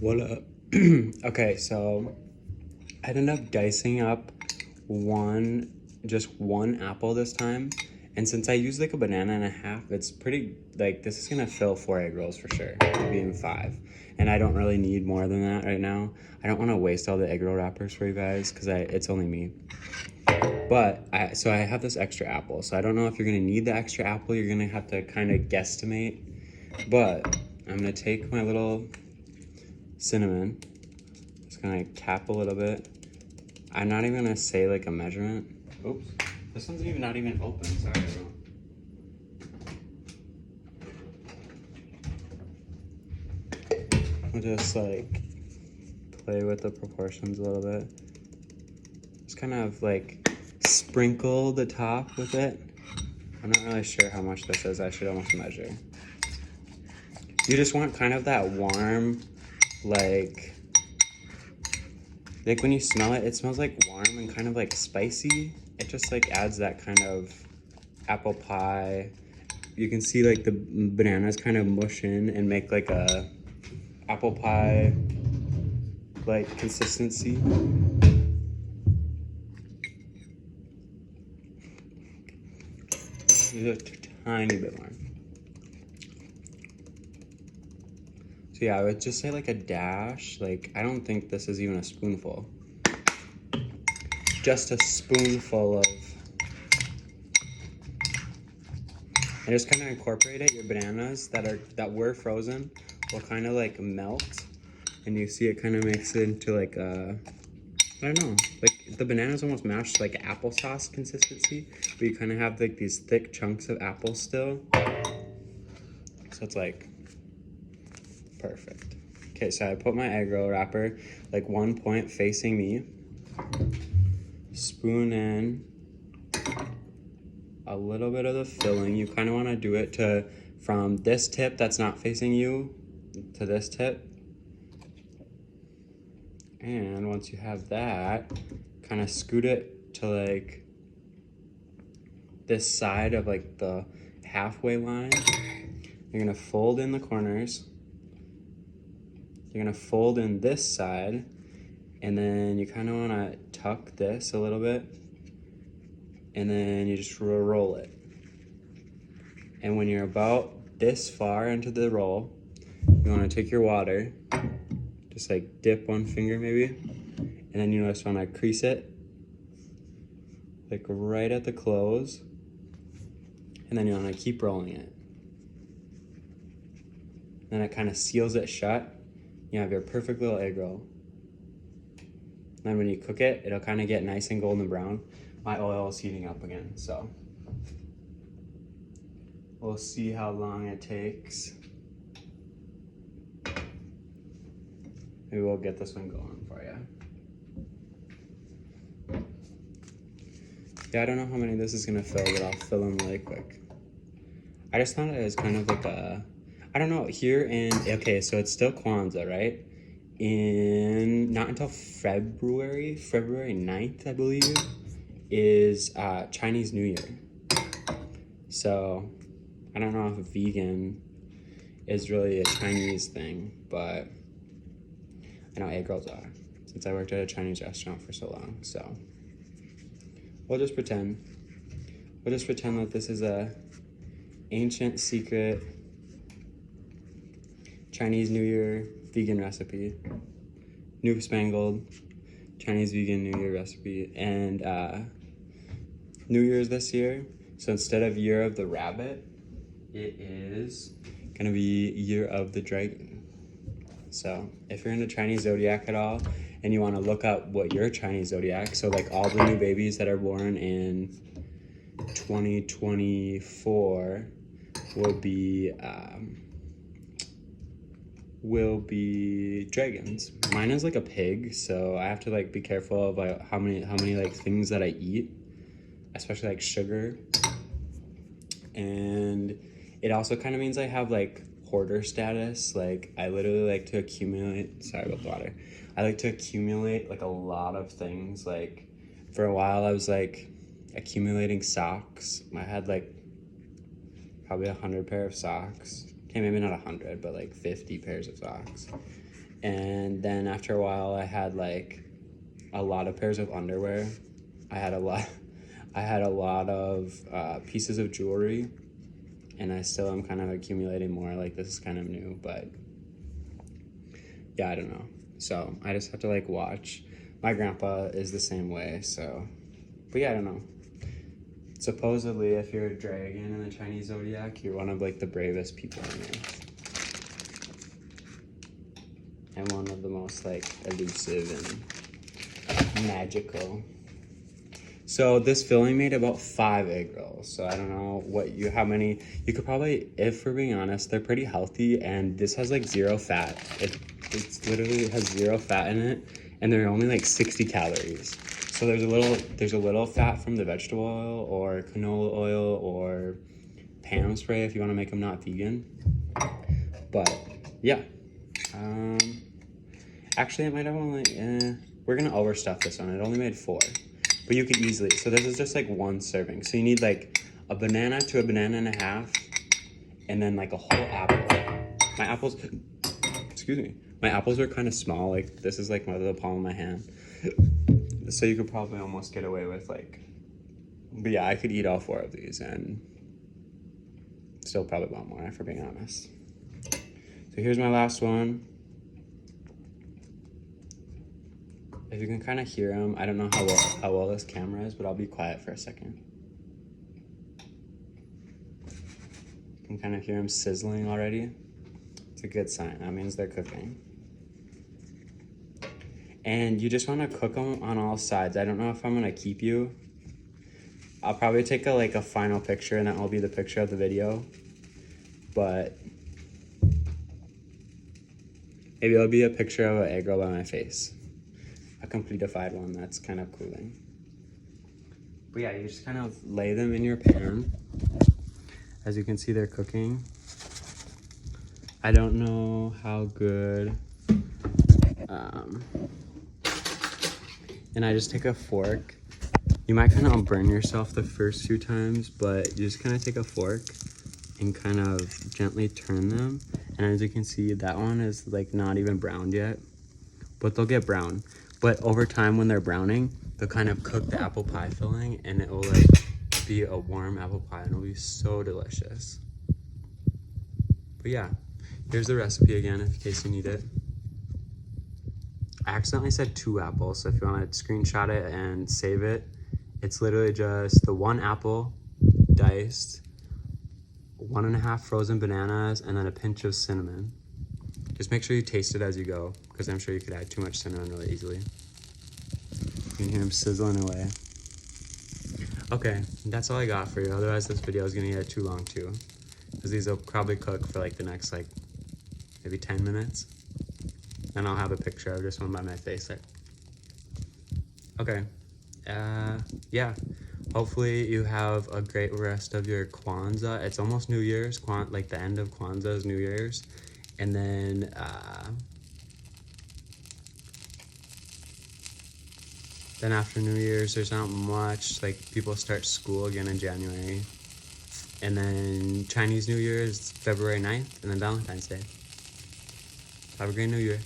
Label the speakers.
Speaker 1: What up? Okay, so I ended up dicing up just one apple this time. And since I used like a banana and a half, it's pretty, like, this is gonna fill 4 egg rolls for sure, maybe even 5. And I don't really need more than that right now. I don't wanna waste all the egg roll wrappers for you guys, because it's only me. But, so I have this extra apple. So I don't know if you're gonna need the extra apple. You're gonna have to kind of guesstimate. But I'm gonna take my little cinnamon. Just gonna cap a little bit. I'm not even gonna say like a measurement. Oops, this one's even not even open. Sorry, everyone. I'll just like play with the proportions a little bit. Just kind of like sprinkle the top with it. I'm not really sure how much this is. I should almost measure. You just want kind of that warm, like when you smell it, it smells like warm and kind of like spicy. It just like adds that kind of apple pie. You can see like the bananas kind of mush in and make like a apple pie like consistency. Just a tiny bit more. So yeah, I would just say like a dash. Like, I don't think this is even a spoonful. Just a spoonful of, and just kind of incorporate it. Your bananas that were frozen will kind of like melt, and you see it kind of makes it into like a, I don't know, like the bananas almost mashed like applesauce consistency, but you kind of have like these thick chunks of apple still. So it's like perfect. Okay, so I put my egg roll wrapper like one point facing me. Spoon in a little bit of the filling. You kind of want to do it from this tip that's not facing you to this tip. And once you have that, kind of scoot it to like this side of like the halfway line. You're gonna fold in the corners. You're gonna fold in this side, and then you kind of want to tuck this a little bit, and then you just roll it. And when you're about this far into the roll, you want to take your water, just like dip one finger maybe, and then you just want to crease it like right at the close, and then you want to keep rolling it. Then it kind of seals it shut. You have your perfect little egg roll. Then when you cook it, it'll kind of get nice and golden brown. My oil is heating up again, so we'll see how long it takes. Maybe we'll get this one going for you. Yeah, I don't know how many this is gonna fill, but I'll fill them really quick. I just thought it was kind of like a, I don't know, here in, okay, so it's still Kwanzaa, right? Not until February 9th, I believe, is Chinese New Year. So I don't know if vegan is really a Chinese thing, but I know egg rolls are, since I worked at a Chinese restaurant for so long. So we'll just pretend that this is a ancient secret Chinese New Year vegan recipe, new spangled Chinese vegan New Year recipe. And New Year's this year, so instead of Year of the Rabbit, it is gonna be Year of the Dragon. So if you're into Chinese zodiac at all, and you want to look up what your Chinese zodiac, so like all the new babies that are born in 2024 will be dragons. Mine is like a pig, so I have to like be careful of like how many like things that I eat, especially like sugar. And it also kind of means I have like hoarder status. Like I literally like to accumulate, sorry about the water. I like to accumulate like a lot of things. Like for a while I was like accumulating socks. I had like probably 100 pair of socks. Okay, maybe not 100, but like 50 pairs of socks. And then after a while, I had like a lot of pairs of underwear. I had a lot of pieces of jewelry, and I still am kind of accumulating more. Like, this is kind of new, but yeah, I don't know. So I just have to like watch. My grandpa is the same way, so, but yeah, I don't know. Supposedly, if you're a dragon in the Chinese zodiac, you're one of like the bravest people on earth. And one of the most like elusive and magical. So this filling made about 5 egg rolls. So I don't know how many, you could probably, if we're being honest, they're pretty healthy, and this has like 0 fat. It's literally has 0 fat in it, and they're only like 60 calories. So there's a little fat from the vegetable oil or canola oil or Pam spray if you want to make them not vegan. But yeah, actually it might have only, we're gonna overstuff this one. It only made 4. But you could easily, so this is just like 1 serving. So you need like a banana to a banana and a half, and then like a whole apple. My apples, excuse me, my apples are kind of small. Like, this is like the palm of my hand. So you could probably almost get away with like, but yeah, I could eat all 4 of these and still probably want more, if we're being honest. So here's my last one. If you can kind of hear them, I don't know how well this camera is, but I'll be quiet for a second. You can kind of hear them sizzling already. It's a good sign. That means they're cooking. And you just want to cook them on all sides. I don't know if I'm gonna keep you. I'll probably take a final picture, and that will be the picture of the video. But maybe it'll be a picture of an egg roll by my face. A completified one that's kind of cooling. But yeah, you just kind of lay them in your pan. As you can see, they're cooking. I don't know how good. And I just take a fork. You might kind of burn yourself the first few times, but you just kind of take a fork and kind of gently turn them. And as you can see, that one is like not even browned yet, but they'll get brown. But over time, when they're browning, they'll kind of cook the apple pie filling, and it will like be a warm apple pie, and it'll be so delicious. But yeah, here's the recipe again, in case you need it. I accidentally said 2 apples, so if you want to screenshot it and save it, it's literally just the 1 apple diced, 1.5 frozen bananas, and then a pinch of cinnamon. Just make sure you taste it as you go, because I'm sure you could add too much cinnamon really easily. You can hear them sizzling away. Okay, that's all I got for you. Otherwise, this video is gonna get too long too, because these will probably cook for like the next maybe 10 minutes. And I'll have a picture of just one by my face there. Okay, yeah. Hopefully you have a great rest of your Kwanzaa. It's almost New Year's. Like the end of Kwanzaa is New Year's. And then, after New Year's, there's not much. Like, people start school again in January. And then Chinese New Year is February 9th, and then Valentine's Day. Have a great New Year.